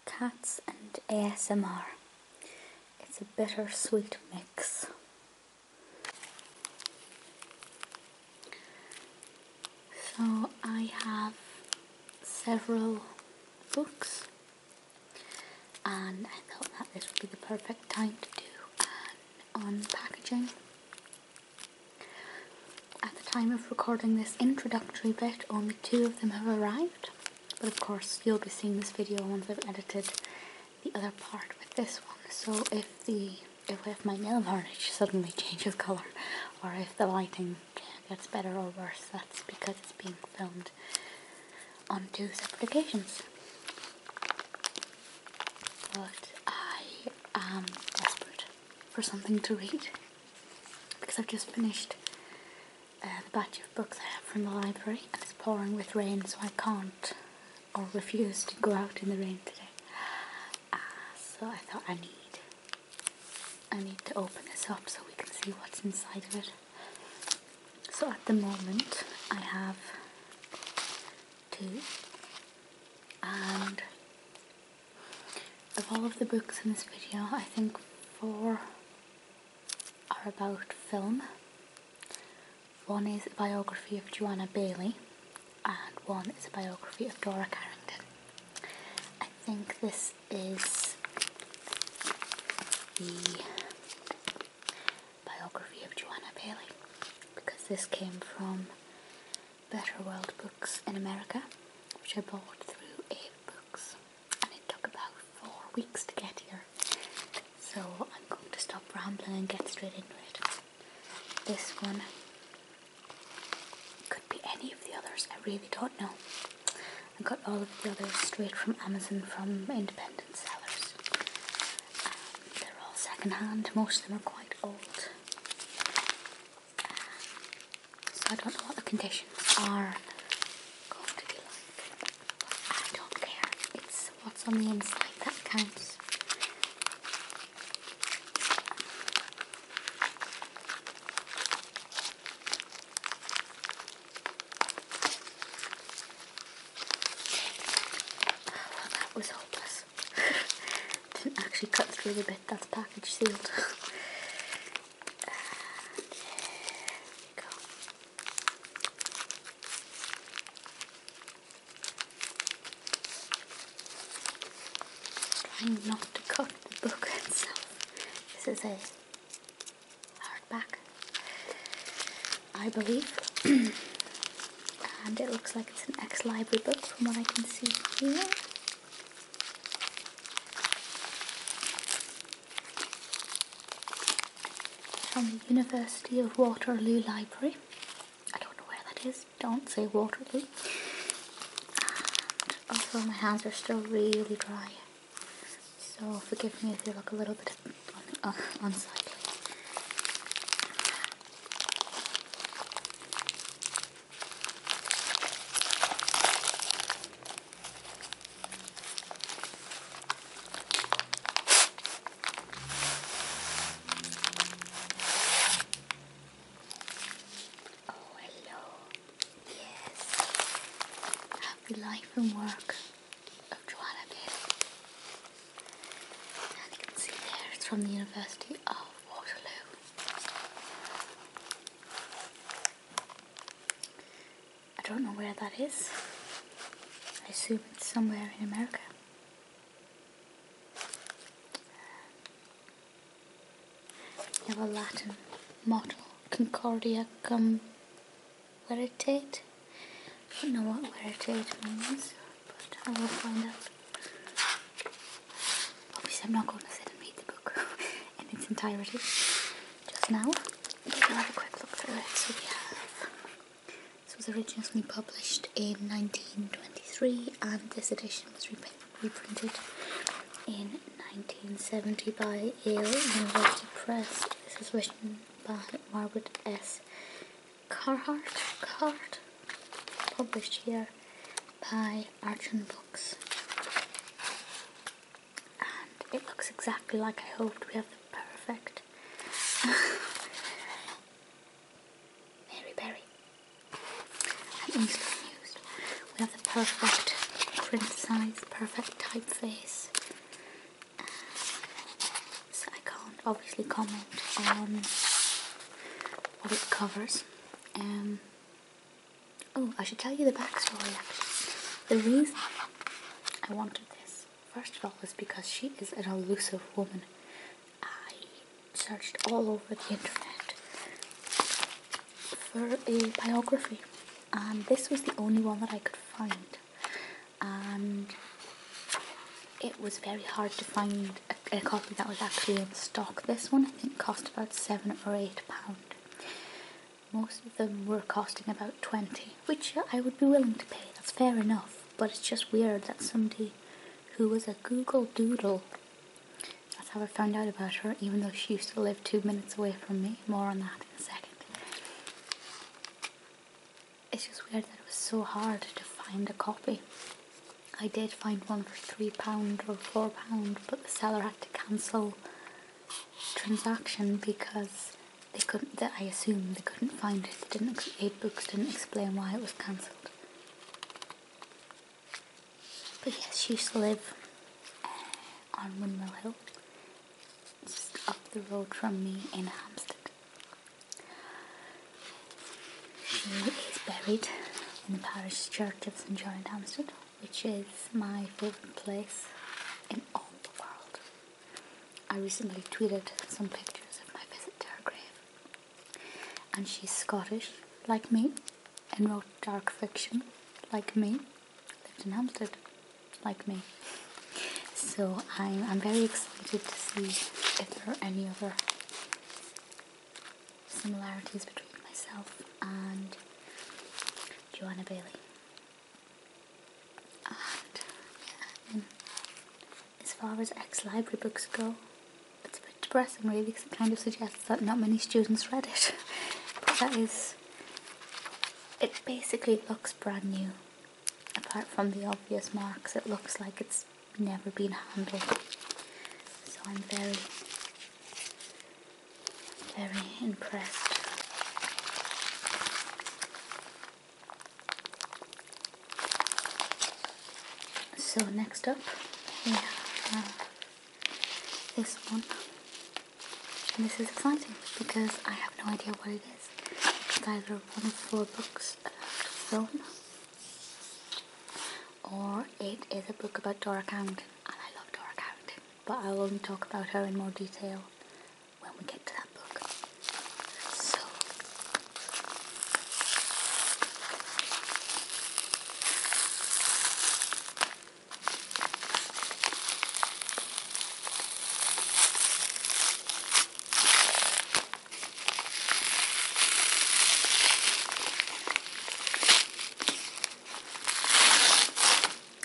cats and ASMR. It's a bittersweet mix. So I have several books and I thought that this would be the perfect time to do an unpackaging. At the time of recording this introductory bit, only 2 of them have arrived, but of course you'll be seeing this video once I've edited the other part with this one. So if my nail varnish suddenly changes colour, or if the lighting gets better or worse, that's because it's being filmed on 2 separate occasions. But I am desperate for something to read because I've just finished the batch of books I have from the library and it's pouring with rain, so I can't or refuse to go out in the rain today. So I thought I need to open this up so we can see what's inside of it. So at the moment I have 2, and of all of the books in this video, I think 4 are about film. 1 is a biography of Joanna, Baillie, and 1 is a biography of Dora Carrington. I think this is the biography of Joanna Baillie, because this came from Better World Books in America, which I bought through Ave Books, and it took about 4 weeks to get here. So I'm going to stop rambling and get straight into it. This one could be any of the others, I really don't know. I got all of the others straight from Amazon from independent sellers. They're all second hand, most of them are quite old. So I don't know what the conditions are going to be like, but I don't care. It's what's on the inside that counts. Well, that was hopeless. Didn't actually cut through the bit that's package sealed. Trying not to cut the book itself. This is a hardback, I believe, and it looks like it's an ex-library book from what I can see here. From the University of Waterloo Library. I don't know where that is, don't say Waterloo. And also my hands are still really dry, so forgive me if they look a little bit unsightly. The life and work of Joanna Baillie. And you can see there it's from the University of Waterloo. I don't know where that is. I assume it's somewhere in America. You have a Latin motto, Concordia cum veritate. I don't know what veritate means, but I will find out. Obviously I'm not going to sit and read the book in its entirety just now, but we'll have a quick look through it. So we have, this was originally published in 1923 and this edition was reprinted in 1970 by Yale University Press. This is written by Margaret S. Carhart. Published here by Archon Books, and it looks exactly like I hoped. We have the perfect Mary Berry. I'm easily amused. We have the perfect print size, perfect typeface, obviously comment on what it covers. Oh, I should tell you the backstory actually. The reason I wanted this, first of all, is because she is an elusive woman. I searched all over the internet for a biography, and this was the only one that I could find. And it was very hard to find a copy that was actually in stock. This one I think cost about £7 or £8. Most of them were costing about 20, which I would be willing to pay. That's fair enough, but it's just weird that somebody who was a Google Doodle, that's how I found out about her, even though she used to live 2 minutes away from me. More on that in a second. It's just weird that it was so hard to find a copy. I did find one for £3 or £4, but the seller had to cancel transaction because they couldn't. I assume they couldn't find it. Eight Books didn't explain why it was cancelled. But yes, she used to live on Windmill Hill, just up the road from me in Hampstead. She is buried in the parish church of St John in Hampstead, which is my favourite place in all the world. I recently tweeted some pictures of my visit to her grave. And she's Scottish, like me, and wrote dark fiction, like me, lived in Hampstead, like me. So I'm very excited to see if there are any other similarities between myself and Joanna Baillie. And as far as ex-library books go, it's a bit depressing really, because it kind of suggests that not many students read it. But that is, it basically looks brand new. Apart from the obvious marks, it looks like it's never been handled. So I'm very, very impressed. So next up we have this one, and this is exciting because I have no idea what it is. It's either one of 4 books about film, or it is a book about Dora Carrington, and I love Dora Carrington, but I'll only talk about her in more detail when we get to that book. So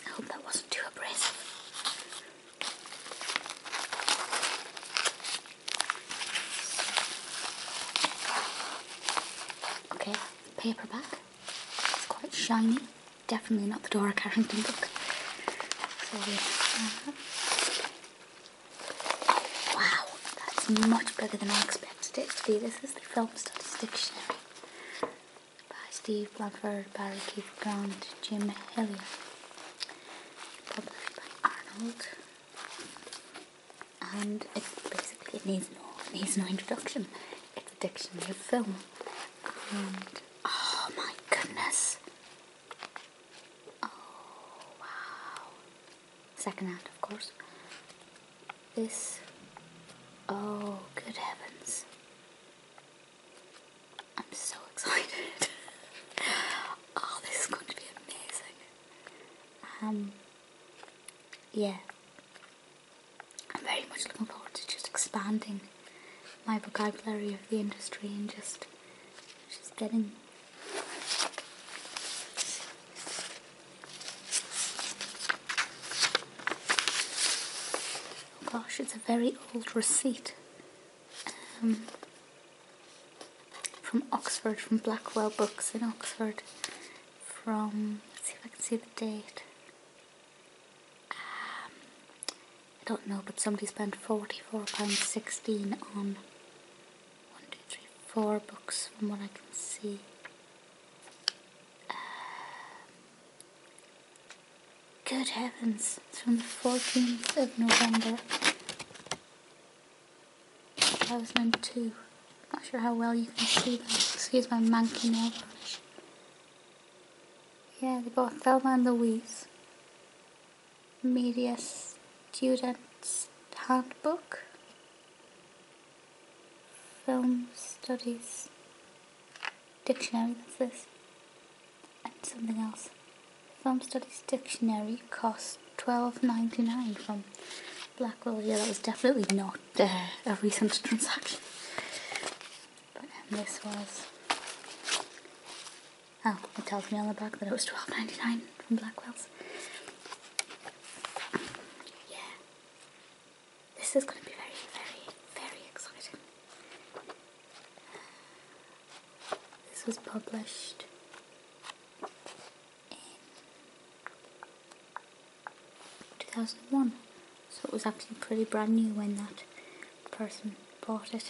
I hope that wasn't too abrasive. Okay, paperback. It's quite shiny. Definitely not the Dora Carrington book. So we have... Wow, that's much bigger than I expected it to be. This is the Film Studies Dictionary by Steve Blanford, Barry Keith Grant, Jim Hillier. Published by Arnold. And it basically needs no introduction. It's a dictionary of film. And oh my goodness. Oh wow. Second hand, of course. This, oh good heavens. I'm so excited. Oh, this is going to be amazing. Yeah. I'm very much looking forward to just expanding my vocabulary of the industry and just getting oh gosh, it's a very old receipt from Oxford, from Blackwell Books in Oxford, from, let's see if I can see the date. I don't know, but somebody spent £44.16 on 4 books from what I can see. Good heavens, it's from the 14th of November. 2002. Not sure how well you can see that. Excuse my manky nail polish. Yeah, they bought Thelma and Louise. Media Student's Handbook. Film Studies Dictionary, that's this. And something else. Film Studies Dictionary cost $12.99 from Blackwell. Yeah, that was definitely not a recent transaction. But this was... Oh, it tells me on the back that it was $12.99 from Blackwell's. Yeah. This is going to be very, very, very exciting. This was published in 2001. So it was actually pretty brand new when that person bought it.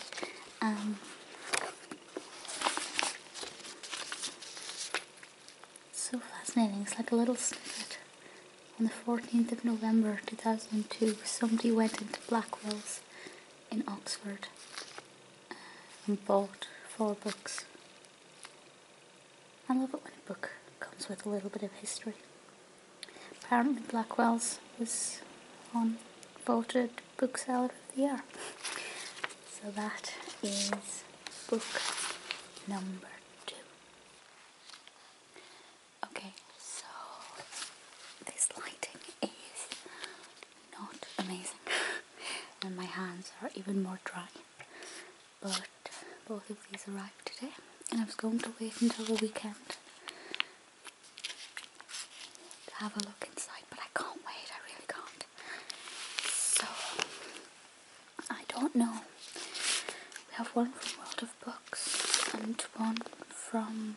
So fascinating. It's like a little snippet. On the 14th of November 2002, somebody went into Blackwell's in Oxford and bought 4 books. I love it when a book comes with a little bit of history. Apparently Blackwell's was voted Bookseller of the Year. So that is book number 2. Okay, so this lighting is not amazing and my hands are even more dry, but both of these arrived today and I was going to wait until the weekend to have a look inside, but I can't wait, I really can't. So I don't know. We have one from World of Books and one from,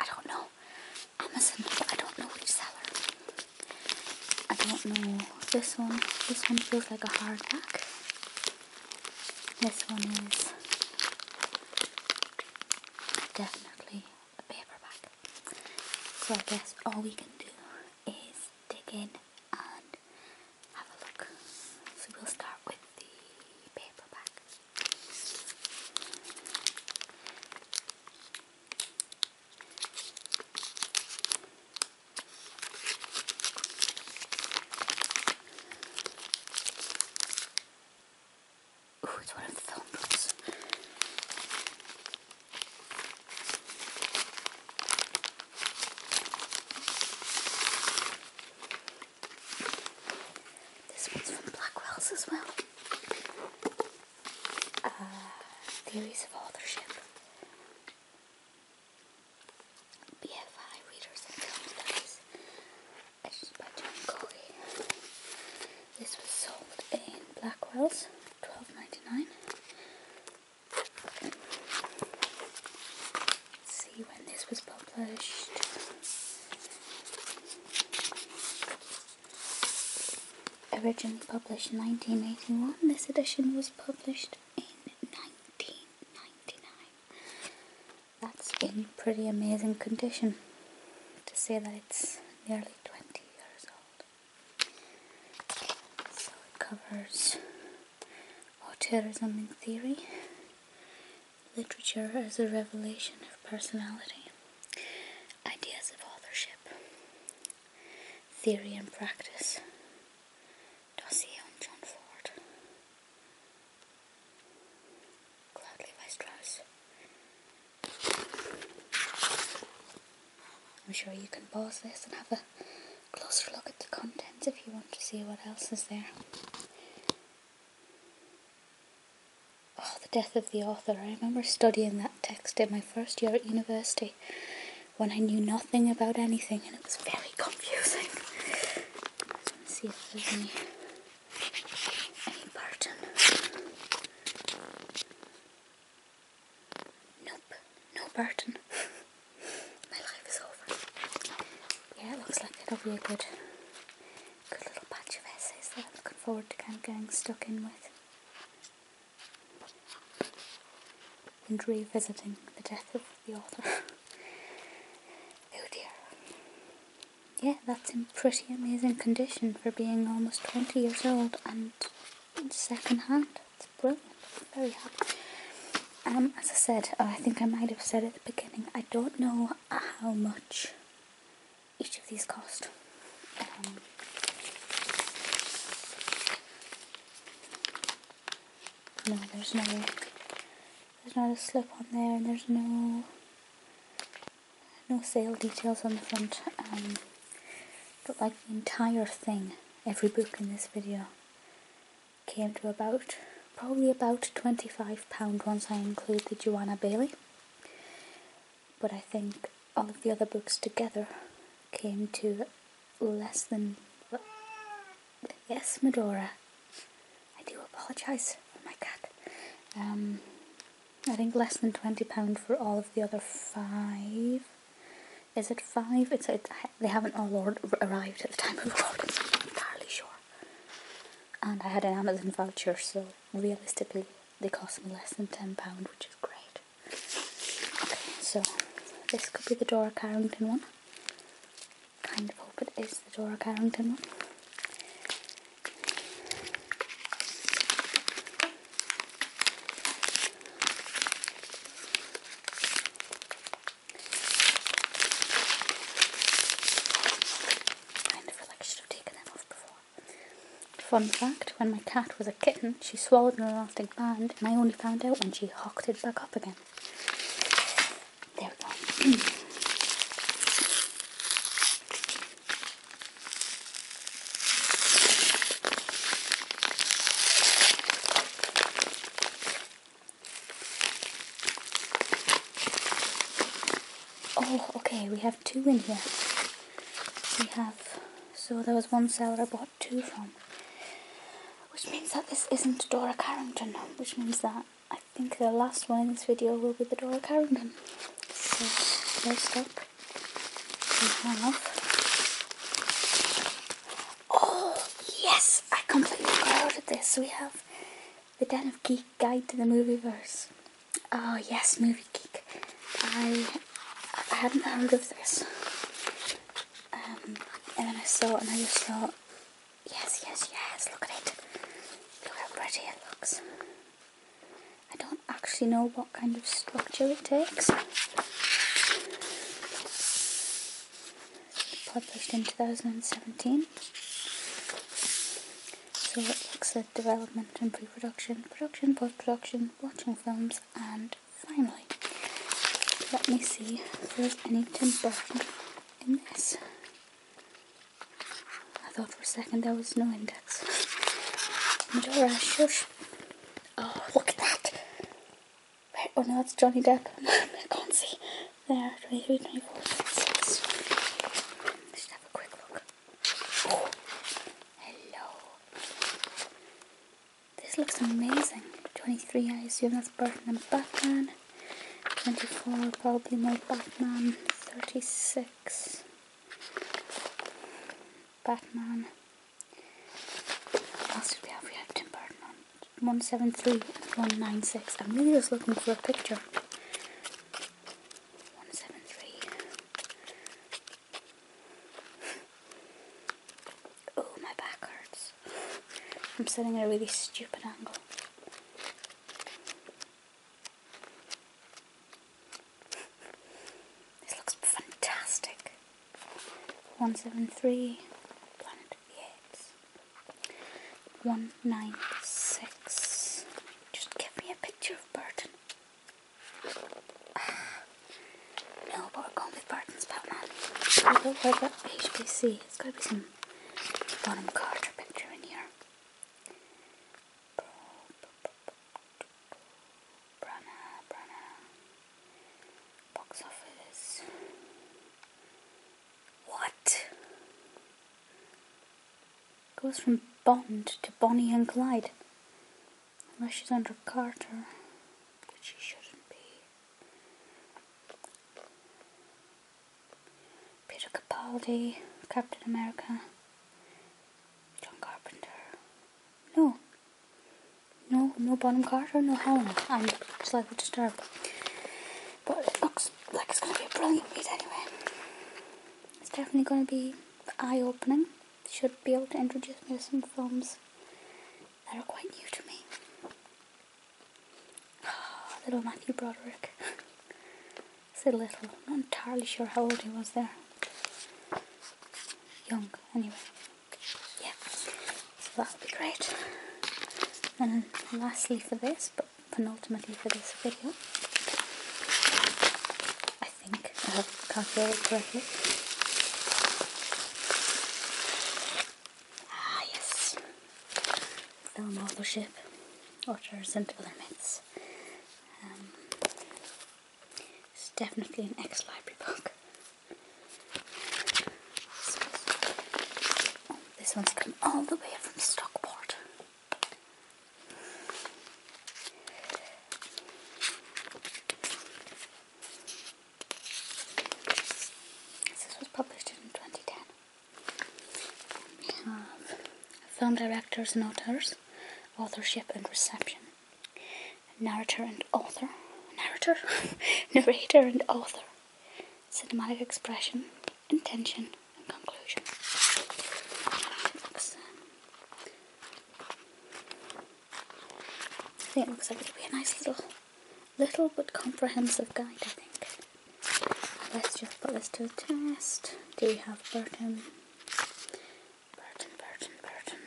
I don't know, Amazon, but I don't know which seller. I don't know this one feels like a hardback. This one is definitely a paperback. So I guess all we can do is dig in and have a look. So we'll start with the paperback. Ooh, it's one of the film books. This one's from Blackwell's as well. Theories of Authorship. BFI Readers and Film Studies. Edited by John Coy. This was sold in Blackwell's, $12.99. Let's see when this was published. Originally published in 1981. This edition was published in 1999. That's in pretty amazing condition to say that it's nearly 20 years old. So it covers autism in theory, literature as a revelation of personality, ideas of authorship, theory and practice, dossier on John Ford, Cloud Levi-Strauss. I'm sure you can pause this and have a closer look at the contents if you want to see what else is there. Oh, the death of the author. I remember studying that text in my first year at university when I knew nothing about anything and it was very confusing. Let's see if there's any Burton. Nope, no Burton. My life is over. Yeah, it looks like it'll be a good little batch of essays that I'm looking forward to kind of getting stuck in with. And revisiting the death of the author. Oh dear. Yeah, that's in pretty amazing condition for being almost 20 years old and second hand. It's brilliant. very happy. As I said, I think I might have said at the beginning, I don't know how much each of these cost. No, there's not a slip on there, and there's no sale details on the front. But like the entire thing, every book in this video came to probably about £25 once I include the Joanna Baillie. But I think all of the other books together came to less than... Yes, Medora. I do apologise for my cat. I think less than £20 for all of the other 5. Is it 5? They haven't all arrived at the time of recording, so I'm not entirely sure. And I had an Amazon voucher, so realistically they cost me less than £10, which is great. Okay, so this could be the Dora Carrington one. Kind of hope it is the Dora Carrington one. Fun fact, when my cat was a kitten, she swallowed an elastic band, and I only found out when she hocked it back up again. There we go. Oh, okay, we have 2 in here. So there was one seller I bought 2 from. Which means that this isn't Dora Carrington, which means that I think the last one in this video will be the Dora Carrington. So, first up, we have... Oh, yes! I completely forgot about this. We have the Den of Geek Guide to the Movieverse. Oh, yes, Movie Geek. I hadn't heard of this. And then I saw it and I just thought, yes, look at it. Look how pretty it looks. I don't actually know what kind of structure it takes. Published in 2017. So it looks at development and pre-production, production, post-production, watching films, and finally, let me see if there's any Tim Burton in this. I thought for a second there was no index. Dora, shush. Oh, look at that. Wait, oh no, that's Johnny Depp. I can't see. There, 23, 24, 26. Let's have a quick look. Oh, hello. This looks amazing. 23, I assume that's Burton and Batman. 24, probably more Batman. 36. Batman. What else did we have? We have Tim Burton on 173 and 196. I'm really just looking for a picture. 173. Oh, my back hurts. I'm sitting at a really stupid angle. This looks fantastic. 173. 196. Just give me a picture of Burton. No, but we're going with Burton's Batman. Where's that HBC? It's got to be some Bonham Carter picture in here. Branagh. Box office. What? Goes from Bond to Bonnie and Clyde. Unless she's under Carter, which she shouldn't be. Peter Capaldi, Captain America, John Carpenter. No Bonham Carter, no Helena. I'm slightly disturbed. But it looks like it's going to be a brilliant read anyway. It's definitely going to be eye-opening. Should be able to introduce me to some films that are quite new to me. little Matthew Broderick. So little, not entirely sure how old he was there. Young, anyway. Yeah, so that'll be great. And lastly for this, but penultimately for this video, I think I have calculated correctly. Ah yes, film Authorship, Otters and Other Myths. It's definitely an ex-library book. Oh, this one's come all the way from Stockport. This was published in 2010. We have film directors and authors, authorship and reception, narrator and author, narrator and author, cinematic expression, intention and conclusion. I think it looks like it'll be a nice little but comprehensive guide, I think. Let's just put this to the test. Do we have Burton? Burton.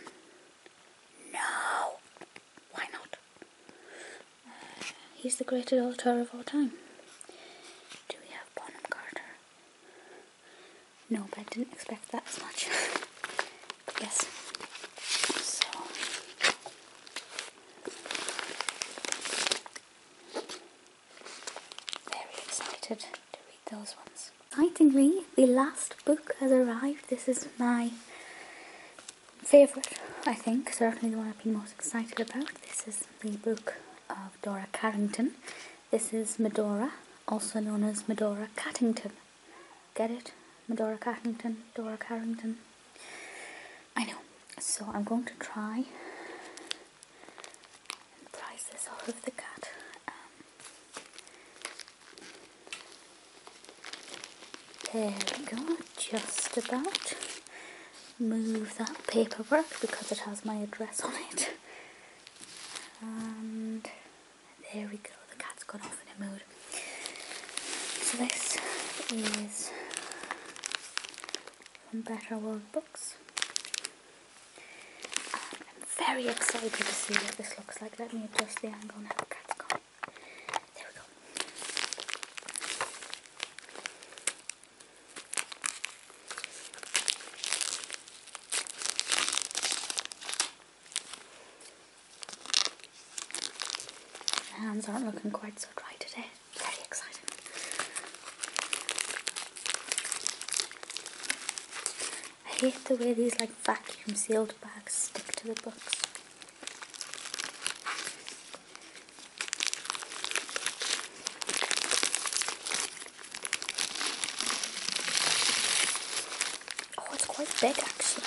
No! Why not? He's the greatest author of all time. Do we have Bonham Carter? No, but I didn't expect that as much. But yes. So, very excited to read those ones. Excitingly, the last book has arrived. This is my favourite, I think, certainly the one I've been most excited about. This is the book of Dora Carrington. This is Medora, also known as Medora Cattington. Get it? Medora Cattington, Dora Carrington. I know. So I'm going to try and prise this out of the cat. There we go, just about. Move that paperwork because it has my address on it. And there we go, the cat's gone off in a mood. So this is from Better World Books. I'm very excited to see what this looks like. Let me adjust the angle now the cat's gone. There we go. My hands aren't looking quite so dry today. Very excited. I hate the way these like vacuum sealed bags stick to the books. Oh, it's quite big actually.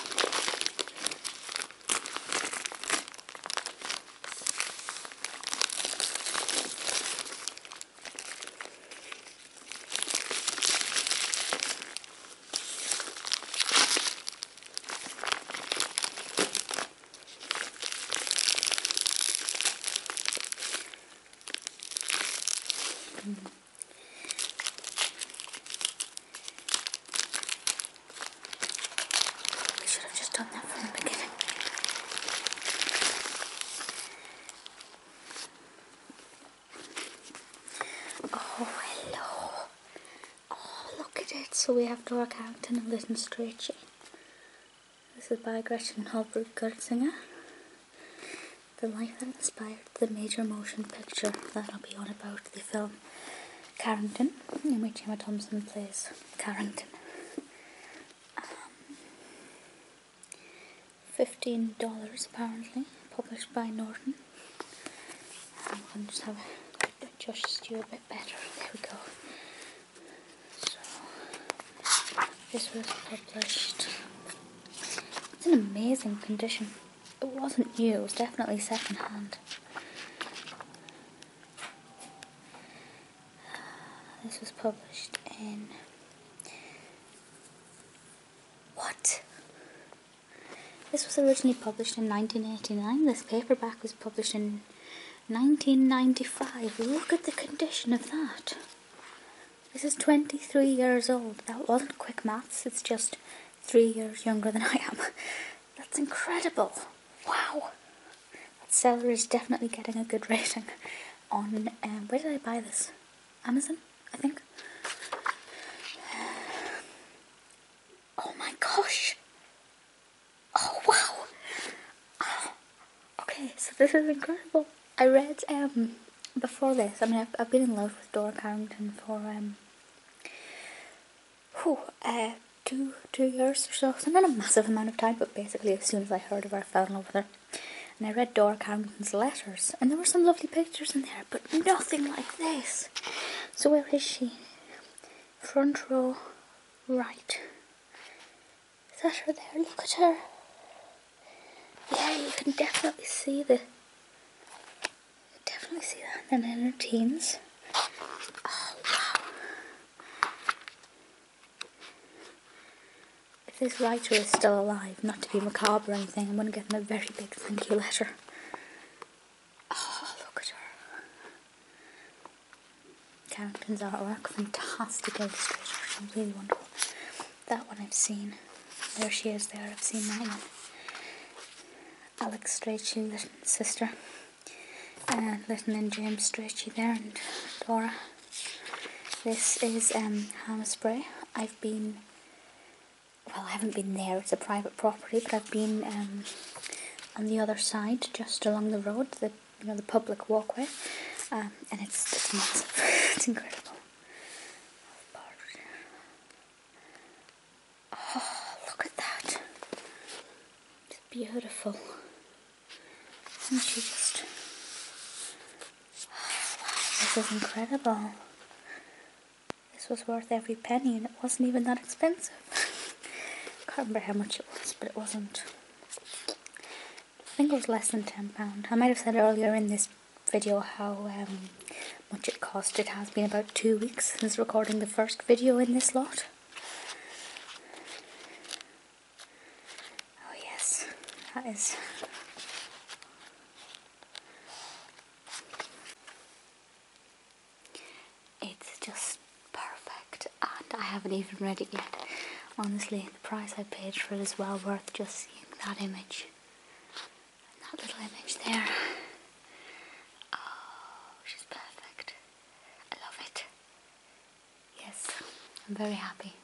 We should have just done that from the beginning. Oh, hello. Oh, look at it. So we have Dora Carrington and Lytton Strachey. This is by Gretchen Holbrook Gertzinger. The life that inspired the major motion picture that'll be on about the film Carrington, in which Emma Thompson plays Carrington. $15 apparently, published by Norton. I'm going to just have a adjust you a bit better. There we go. So this was published. It's in amazing condition. It wasn't new, it was definitely second hand. This was published in... What? This was originally published in 1989. This paperback was published in 1995. Look at the condition of that. This is 23 years old. That wasn't quick maths, it's just 3 years younger than I am. That's incredible. Wow. That seller is definitely getting a good rating on, where did I buy this? Amazon, I think. Oh my gosh. Oh wow. Oh, okay, so this is incredible. I read, before this, I mean, I've been in love with Dora Carrington for, two years or so. So not a massive amount of time, but basically as soon as I heard of her, I fell in love with her. And I read Dora Carrington's letters, and there were some lovely pictures in there, but nothing like this. So where is she? Front row, right. Is that her there? Look at her. Yeah, you can definitely see that. And then in her teens. Oh, wow. If this writer is still alive, not to be macabre or anything, I'm going to get them a very big thank you letter. Oh, look at her. Carrington's artwork, fantastic illustration, really wonderful. That one I've seen. There she is there, I've seen that one. Alex Strachey, little sister. Little and James Strachey there, and Dora. This is Hannah Spray. I haven't been there, it's a private property, but I've been on the other side, just along the road, the public walkway, and it's massive. It's incredible. Oh, look at that. It's beautiful. And she just... This is incredible. This was worth every penny, and it wasn't even that expensive. Can't remember how much it was, but it wasn't. I think it was less than £10. I might have said earlier in this video how much it cost. It has been about 2 weeks since recording the first video in this lot. Oh yes, that is... It's just perfect, and I haven't even read it yet. Honestly, the price I paid for it is well worth just seeing that image. And that little image there. Oh, she's perfect. I love it. Yes, I'm very happy.